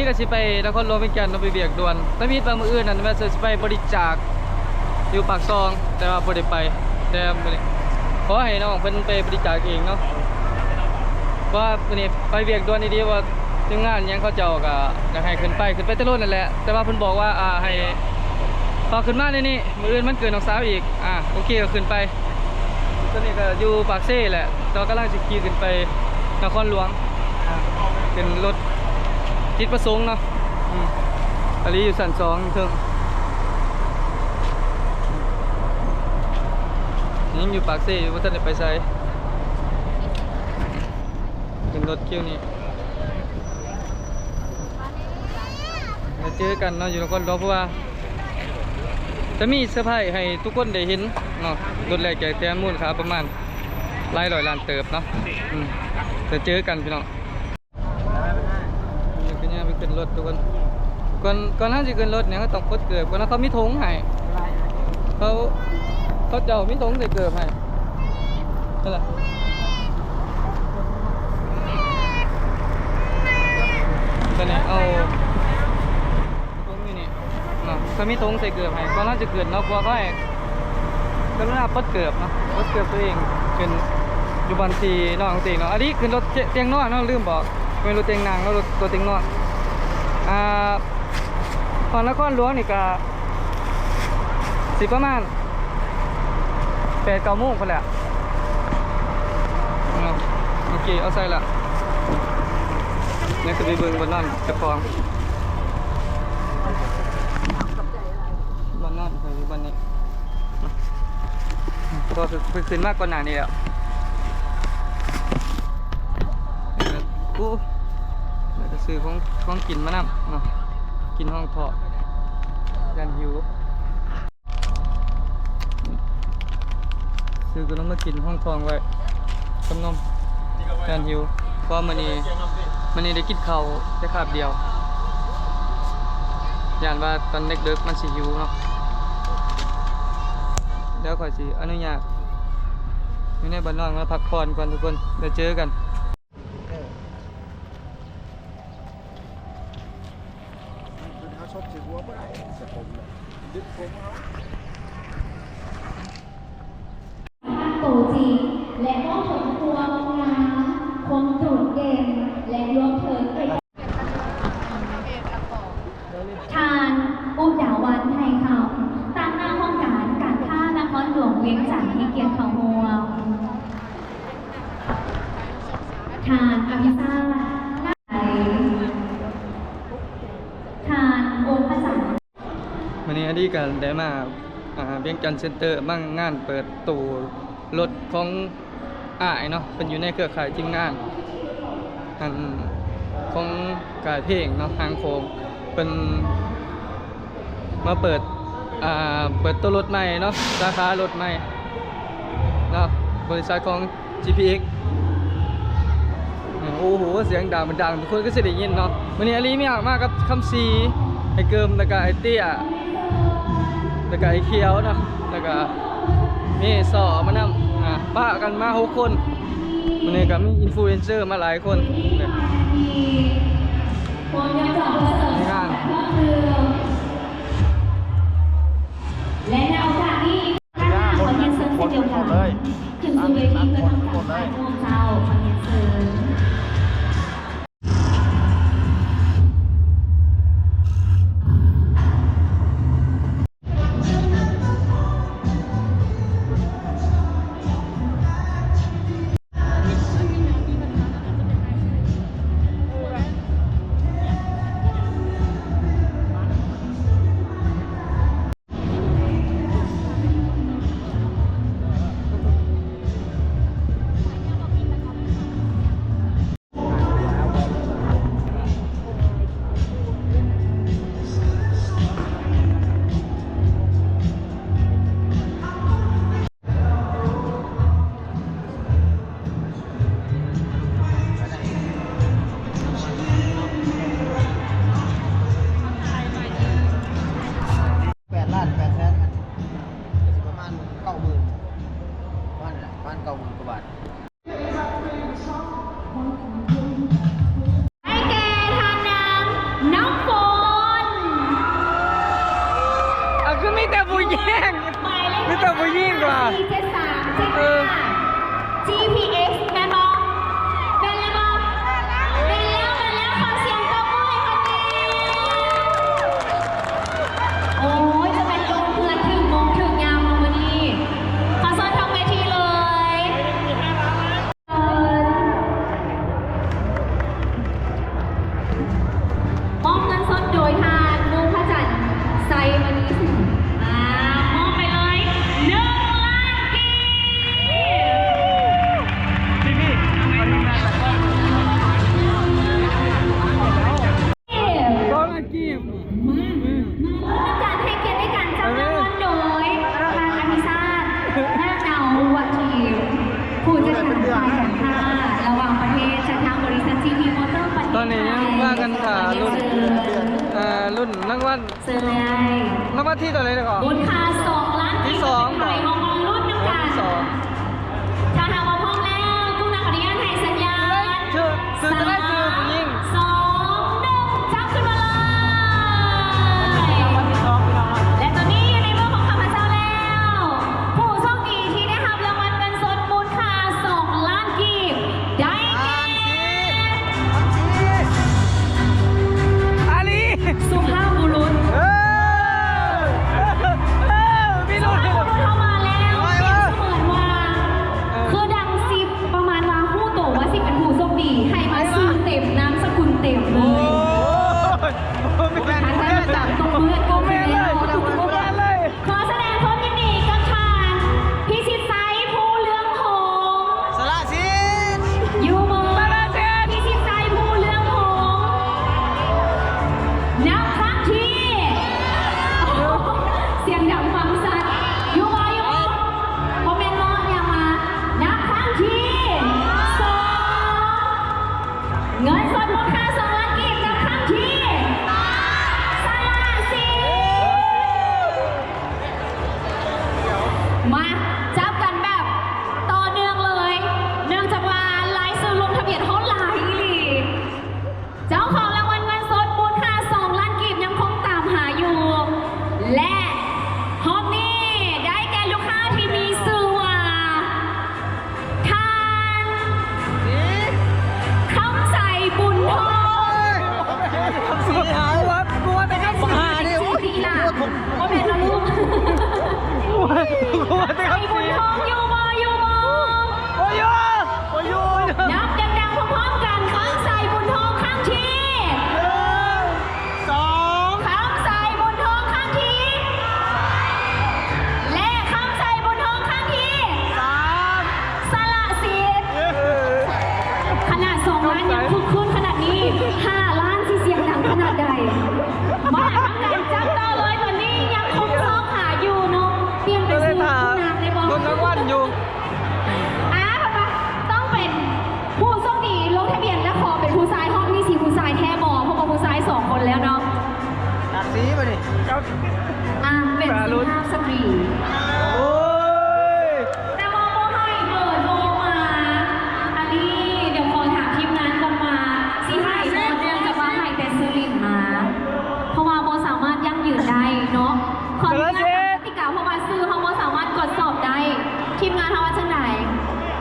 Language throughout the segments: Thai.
นี้ก็สิไปนครหลวงเวียงจันทน์ไปเบียกด่วนถ้ามีมื้ออื่นนั่นว่าสิไปบริจาคอยู่ปากซองแต่ว่าบ่ได้ไปแต่มื้อนี้ขอให้น้องเพิ่นไปบริจาคเองเนาะว่ามื้อนี้ไปเบียกด่วนดีๆว่าทีมงานยังเขาเจ้าก็อยากให้ขึ้นไปแต่รถนั่นแหละแต่ว่าเพิ่นบอกว่าให้พอขึ้นมาในนี้มื้ออื่นมันเกินน้องสาวอีกโอเคก็ขึ้นไปตอนนี้ก็อยู่ปากเซ่แหละเรากำลังจะขี่ขึ้นไปนครหลวงเป็นรถจิตประสงค์เนาะอันนี้อยู่ชั้น2ถึงนี่อยู่ปากเซ่ว่าท่านจะไปใช้เป็นรถคิวนี้มาเจอกันเนาะอยู่นครหลวงเพราะว่าจะมีเซอร์ไพรส์ให้ทุกคนได้เห็นเนาะรถแรกแจกแถมมูลค่าประมาณ100 ล้านเติบเนาะจะเจอกันพี่น้องนี่ก็เนี่ยไปขึ้นรถทุกคนก่อนหน้าจะขึ้นรถเนี่ยก็ต้องกดเกือบก่อนนะเขามีธงให้เขาเจ้ามีธงใส่เกือบให้นั่นแหละตอนนี้เอาธงนี่เนาะเขามีธงใส่เกือบให้ก่อนหน้าจะเกิดเนาะเพราะเขาให้กรุณาปลดเกือบเนาะปลดเกือบตัวเองขึ้นอยู่บนทีนอนตีเนาะอันนี้ขึ้นรถเตียงนอนเนาะลืมบอกเป็นรถเตียงนางแล้วรถตัวเตียงนอนตอนนครหลวงนี่ก็สิประมาณ8-9 โมงคนแหละโอเคเอาใส่ละนี่คือไปเบิ่งบนนั่นจะฟองบนนั่นคือบนนี้ก็ไปขึ้นมากกว่าหนานี่แล้วกูจะซื้อของกินมานำกินห้องทอดยันหิวซื้อก็ต้องมากินห้องทองไว้ขนมยันหิวเพราะมันนี่ได้กินข้าวแค่คาบเดียวยันว่าตอนเด็กๆมันสิหิวเนาะแล้วขอสิอนุญาตอยู่ในบ้านนอนมาพักผ่อนก่อนทุกคนเดี๋ยวเจอกันชอบถือหัวเมื่อไหร่เสียผมเลยดึงผมเอาโตจริงและมอบผลครัวงามคงโดดเด่นและรวมถึงทานอุดาวันไทยเขาตั้งหน้าห้องการท่านครหลวงเวียงจันทร์ที่เกียรติเขาหัวทานอภิซาทานโอภาษาวันนี้อดีกันได้มาเวียงจันทน์เซ็นเตอร์บ้างงานเปิดตู้รถของเนาะเป็นอยู่ในเครือข่ายทีมงานของกายเพลงเนาะทางโคงเป็นมาเปิดตัวรถใหม่เนาะสาขารถใหม่เนาะบริษัทของ GPX โอ้โหเสียงดังมันดังทุกคนก็จะได้ยินเนาะวันนี้อาลีไม่อยากมากกับคำซีไอเกิมแล้วก็ไอเตี้ยแล้วก็ไอเขียวเนาะแล้วก็มีสอมานำป้ากันมา6 คนวันนี้ก็มีอินฟลูเอนเซอร์มาหลายคนเนี่ยในงานและในโอกาสนี้ท่านนายขอเรียนเชิญเช่นเดียวกันถึงสู่เวทีเพื่อทำการถ่ายรูปเจ้าขอเรียนเชิญให้แก่ทางนางน ยิ่งกว่า 473 75 GPX แม่นบอกแม่นแล้วบอกแม่นแล้วขอเสียงปรบมือให้คนนี้โอ้ยจะเป็นลมเพื่อนถึงโมงถึงยามมาวันนี้ขอเชิญทางเวทีเลยมอบเงินสดโดยทานมุงพระจันทร์ไซวันนี้สิมอบไปเลย1 ล้านกีบ ก็มากีบ มาการให้เกียรติในการจับรางวัลโดยทางอภิชาติหน้าเนาวัทีมผู้จัดการฝ่ายการค้าระหว่างประเทศจากทางบริษัท GP Motor ประเทศไทย ตอนนี้ยังว่ากันขารุ่นรุ่นรางวัล เสื้อเลย รางวัลที่ตัวไหนนะก่อน มูลค่า2 ล้าน ที่ กีบ สอง ไทยของมันรุ่นน้ำกัน ที่สอง ถ้าหากว่าพร้อมแล้วกู้นำอนุญาตให้สัญญาณ ซื้อจะได้ซื้อผู้หญิง 3 2 1จับขึ้นมาเลยและตอนนี้อยู่ในมือของข้าพเจ้าแล้ว ผู้โชคดีที่ได้รับรางวัลเงินสดมูลค่า2 ล้านกีบได้แก่ อาลี สุภาพบุรุษ พี่ สุ รุ่น ภาพบุรุษเข้ามาแล้วเปรียบเสมือนว่าคือดังสิบประมาณว่าผู้โตว่าสิเป็นผู้โชคดีให้มาชื่อเต็มนามสกุลเต็มเลย ทางการจับตรงเพื่อนก็ไม่แล้วขอแสดงความยินดีกับทางพิชิตไซส์ผู้เลืองหงส์ สละสิน ยูโมพิชิตไซส์ผู้เลืองหงส์นับครั้งที่เสียงดังฟังสัตว์ยูโมพอเมนมอนยังมานับครั้งที่2เงินสดมูลค่า2 ล้านกีบนับครั้งที่มาจับกันแบบต่อเนื่องเลย เนื่องจากว่าลายซื้อลงทะเบียนเขาหลายอีหลีเจ้าของรางวัลเงินสดมูลค่า2 ล้านกีบยังคงตามหาอยู่ และฮอบนี้ได้แก่ลูกค้าที่มีชื่อว่าทานคำใส่บุญทอง สีหาวัดกลัวแต่ครับหาดิ ชื่อดีล่ะว่าเป็นนะลูก กลัวแต่ครับ ไอ้บุญ สี ทองอยู่บ่อยู่บ่ โอ้ยโอ้ย นับดังๆพร้อมๆกันคำใส่บุญทองครั้งที่ 2 คำใส่บุญทองครั้งที่ และคำใส่บุญทองครั้งที่ 3 สละสิทธิ์ขนาด2 ล้านยังคึกคืนขนาดนี้5 ล้านที่เสียงดังขนาดใดมาทำการจับต่อเลยตอนนี้ยังคงซอกหาอยู่เนาะเปลี่ยนไป ก็เล ซื้ ย อ ถาม นางในบอล รุ่นรางวัลอยู่ ต้องเป็นผู้โชคดีลงทะเบียนและขอเป็นผู้ชายห้องที่4ผู้ชายแท้บอเพราะว่าผู้ชาย2 คนแล้วเนาะ ตัดสีมาดิเจ้า เป็นสุภาพสตรี โอ้ย แต่ว่าโมให้เปิดโมมา อันนี้เดี๋ยวขอถามทีมงานก่อนมาสิให้โมเนื่องจากว่าให้แต่ซื้อลินมา เพราะว่าโมสามารถยั่งยืนได้เนาะขออนุญาตตามกติกาเพราะว่าซื้อเขาโมสามารถกดสอบได้ ทีมงานทำว่าจังไหน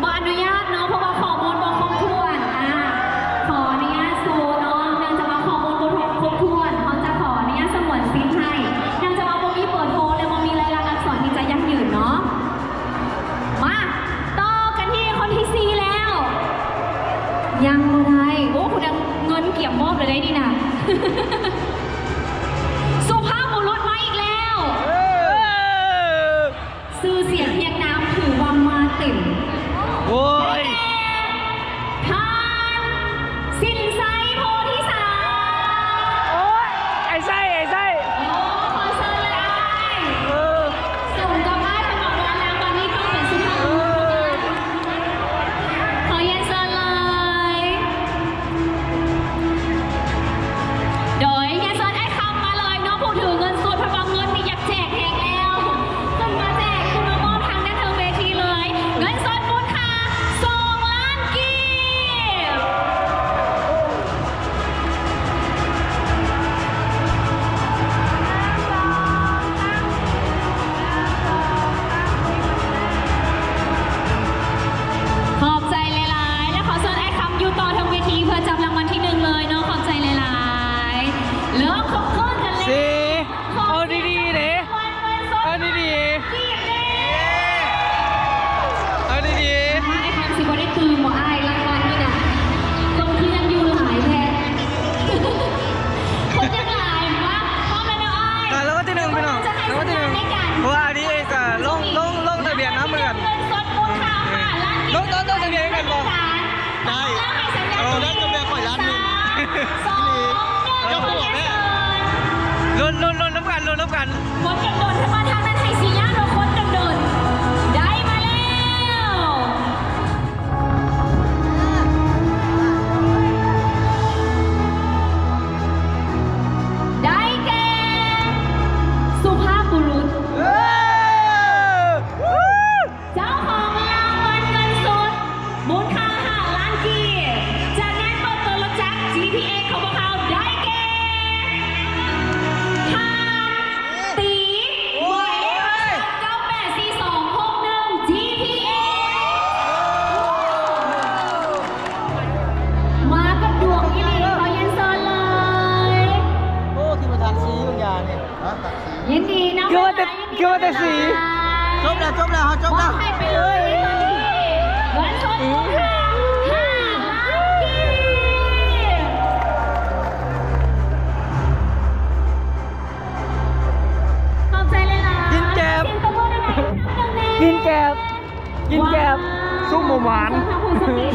บออนุญาตเนาะเพราะว่าข้อมูลบอครบถ้วนขออนุญาตซูเนาะเนื่องจากว่าข้อมูลบอครบถ้วนเขาจะขออนุญาตสงวนสิทธิ์ให้เนื่องจากว่าโมมีเปิดโพสและโมมีรายลักษณ์อักษรที่จะยั่งยืนเนาะมาต่อกันที่คนที่ 4 แล้ว ยังบ่ได้โอ้คุณเงินเกี่ยมมอบเลยได้นี่นะ สุภาพบุรุษมาอีกแล้วซื้อเสียงเพียงน้ำถือว่ามาเต็ม โอ้ย ทานสินไซโพธิสาร โอ้ยไอ้ไส้โอ้ขอเชิญเลย เออ ส่งกับบ้านเป็นของวันแล้ววันนี้ต้องเป็นสุภาพบุรุษขอเย็นเชิญเลย โดยเย็นเชิญไอ้คำมาเลยเนาะผู้ถือเงินสดพลังเงินนี่อยากแจกแหงแล้วขึ้นมาแจกขึ้นมามอบทางด้านเทิงเวทีเลยเงินสดมูลค่า จ้าหัวแม่ลุ้นน้ำกันคนโดนขึ้นมาทางนั้นไทยสีย่าเราคนโดนได้มาแล้ว ได้แก่สุภาพบุรุษเจ้าของรางวัลเงินสดมูลค่า5 ล้านกีบจากงานเปิดตัวรถจักร GPX ของพวกเขาได้แก่ทานตีหมายเลข984261 GPX มากับดวงอีหลีขอเย็นเซินเลย โอ้ที่มาทานซีบางอย่างเนี่ย ฮะตัดสี ยินดีนะ คือว่าแต่สี จบแล้ว มอบให้ไปเลยตอนนี้เงินสดมูลค่า5 ล้านกีบขอบใจเลยนะ กินแกบ เสียงตบมือดังๆอีกครั้งหนึ่งแน่ กินแกบซุปหมูหวาน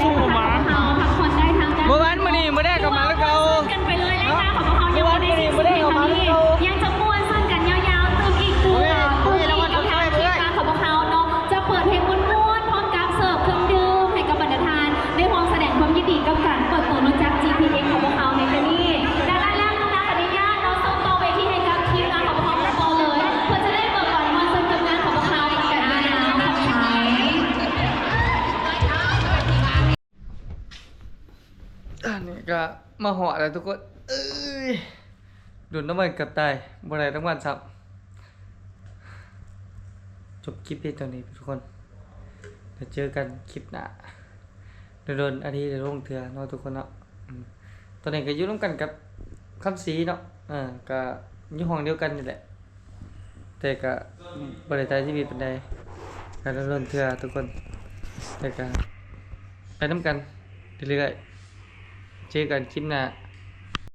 ซุปหมูหวานพักผ่อนได้ทาง เมื่อวานมื้อนี้มื้อแรกก็มาแล้วเก่า กันไปเลยรายการของพวกเขายังไม่ได้สิ้นสุดในตอนนี้ยังจะม้วนสั้นกันยาวๆเติมอีกตัวกับทางทีมงานของพวกเขาเนาะจะเปิดเพลงม้วนๆพร้อมกับเสิร์ฟเครื่องดื่มให้กับบรรดาทานได้พร้อมแสดงความยินดีกับการเปิดตัวรถจักร GPX ของพวกเขาในครั้งนี้ดังนั้นแล้วน้องนักปฏิญาณเราส่งต่อเวทีให้กับทีมงานของพวกเขาต่อเลยเพื่อจะได้เปิดก่อนวันซึ่งกับงานของพวกเขาประกาศด้วยนะขอบคุณ อันนี้ก็มาเหาะแล้วทุกคนเอ้ยดุนน้ำมันเกับตายบ่ได้ทั้งวันซับจบคลิปที่ตอนนี้ทุกคนเดี๋ยวเจอกันคลิปหน้าโดนอาทิตย์เดี๋ยวลงเถื่อเนาะทุกคนเนาะตอนนี้ก็อยู่ร่วมกันกับคำสีเนาะก็อยู่ห้องเดียวกันนี่แหละแต่ก็บ่ได้ใช้ชีวิตเป็นใดก็โดนเถื่อทุกคนแต่ก็ไปน้ำกันเรื่อยๆเจอกันคลิปหน้า